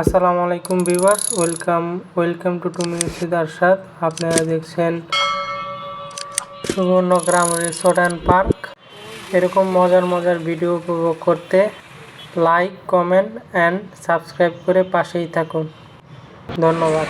আসসালামু আলাইকুম viewers, welcome to 2 minutes with Arshad. আপনারা দেখছেন সুবর্ণগ্রাম রিসোর্ট অ্যান্ড পার্ক। এরকম মজার ভিডিও উপভোগ করতে লাইক, কমেন্ট অ্যান্ড সাবস্ক্রাইব করে পাশেই থাকুন। ধন্যবাদ।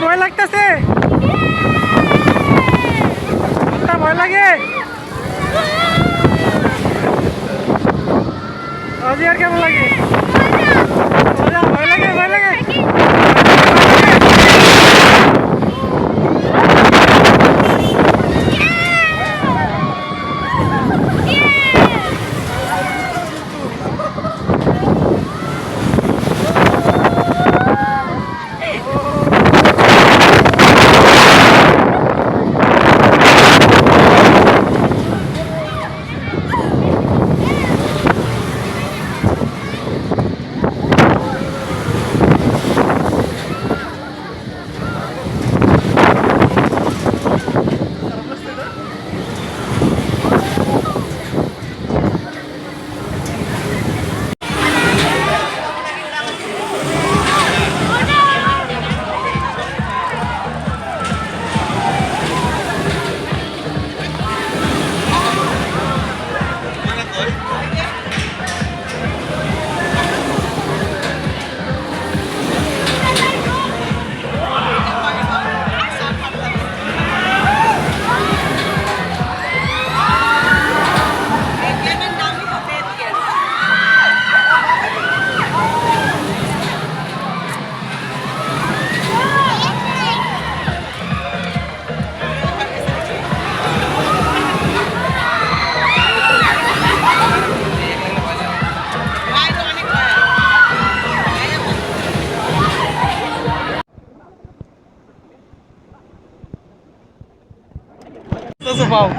ভয় লাগতেছে? ভয় লাগে? আর কেমন লাগে? ভয় লাগে, ভয় লাগে। পাও।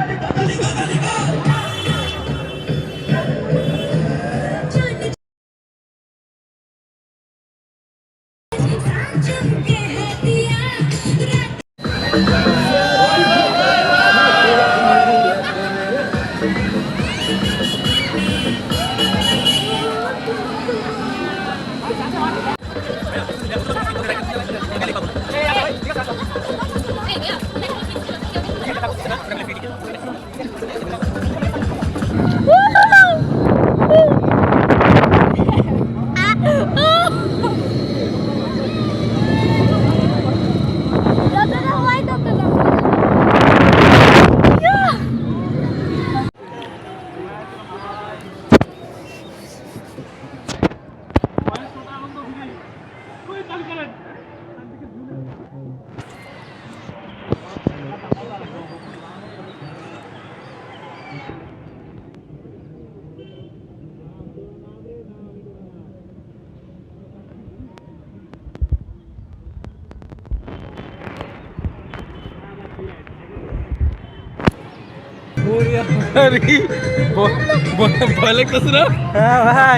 ভয় লাগতেছে না? হ্যাঁ ভাই,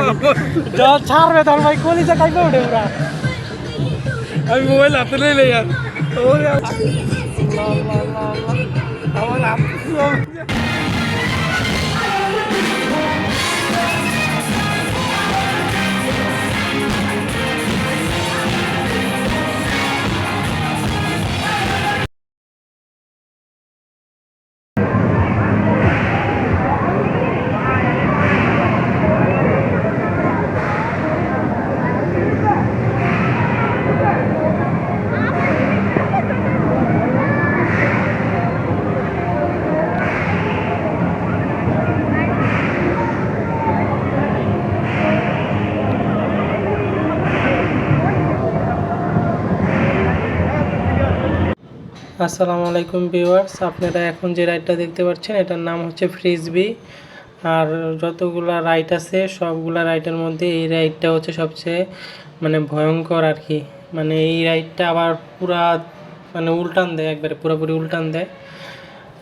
জল ছাড়বে তোর ভাই, কলিজা খাইবে ওঠে পুরা। আমি মোবাইল হাতে নিয়ে আর আমার হাত আসসালামু আলাইকুম ভিউয়ার্স, আপনারা এখন যে রাইডটা দেখতে পাচ্ছেন এটার নাম হচ্ছে ফ্রিসবি। আর যতগুলা রাইড আছে সবগুলা রাইডের মধ্যে এই রাইডটা হচ্ছে সবচেয়ে ভয়ঙ্কর আর কি। এই রাইডটা আবার পুরা উল্টান দেয়, একবারে পুরোপুরি উল্টান দেয়,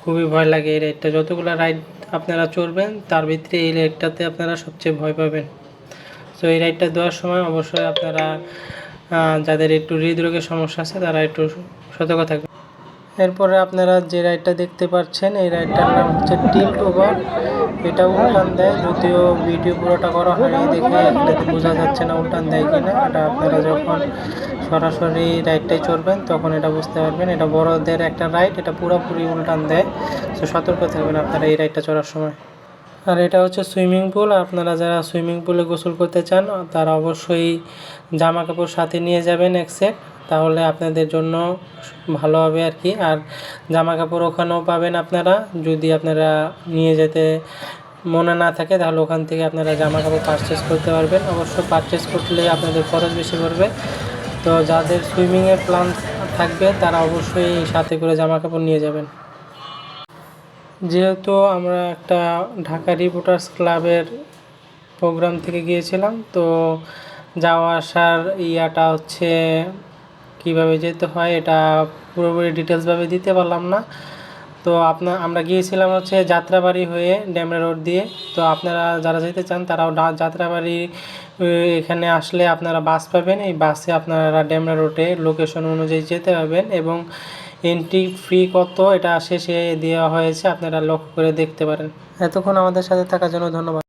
খুবই ভয় লাগে এই রাইডটা। যতগুলা রাইড আপনারা চড়বেন তার ভিতরে এই রাইডটাতে আপনারা সবচেয়ে ভয় পাবেন। তো এই রাইডটা দেওয়ার সময় অবশ্যই আপনারা যাদের একটু হৃদরোগের সমস্যা আছে তারা একটু সতর্ক থাকবেন। এরপরে আপনারা যে রাইডটা দেখতে পাচ্ছেন এই রাইডটার নাম হচ্ছে টিল্ট ওভার। এটা উল্টান দেয়, যদিও ভিডিও পুরোটা করা হয়নি দেখে এটাতে বোঝা যাচ্ছে না উল্টান দেয় কিনা। এটা আপনারা যখন সরাসরি রাইডটাই চড়বেন তখন এটা বুঝতে পারবেন। এটা বড়দের একটা রাইড, এটা পুরোপুরি উল্টান দেয়। তো সতর্ক থাকবেন আপনারা এই রাইডটা চড়ার সময়। আর এটা হচ্ছে সুইমিং পুল। আপনারা যারা সুইমিং পুলে গোসল করতে চান তারা অবশ্যই জামা কাপড় সাথে নিয়ে যাবেন এক সেট, তাহলে আপনাদের জন্য ভালো হবে আর কি। আর জামা কাপড় ওখানেও পাবেন আপনারা, যদি আপনারা নিয়ে যেতে মনে না থাকে তাহলে ওখান থেকে আপনারা জামা কাপড় পারচেস করতে পারবেন। অবশ্য পারচেস করলে আপনাদের খরচ বেশি পড়বে। তো যাদের সুইমিংয়ের প্ল্যান থাকবে তারা অবশ্যই সাথে করে জামা কাপড় নিয়ে যাবেন। যেহেতু আমরা একটা ঢাকা রিপোর্টার্স ক্লাবের প্রোগ্রাম থেকে গিয়েছিলাম, তো যাওয়া আসার ইয়াটা হচ্ছে কিভাবে যেতে হয় এটা পুরোপুরি ডিটেলসভাবে দিতে পারলাম না। তো আমরা গিয়েছিলাম হচ্ছে যাত্রাবাড়ি হয়ে ড্যামরা রোড দিয়ে। তো আপনারা যারা যেতে চান তারাও যাত্রাবাড়ি এখানে আসলে আপনারা বাস পাবেন। এই বাসে আপনারা ড্যামরা রোডে লোকেশন অনুযায়ী যেতে পারবেন এবং এন্ট্রি ফি কত এটা শেষে দেওয়া হয়েছে, আপনারা লক্ষ্য করে দেখতে পারেন। এতক্ষণ আমাদের সাথে থাকার জন্য ধন্যবাদ।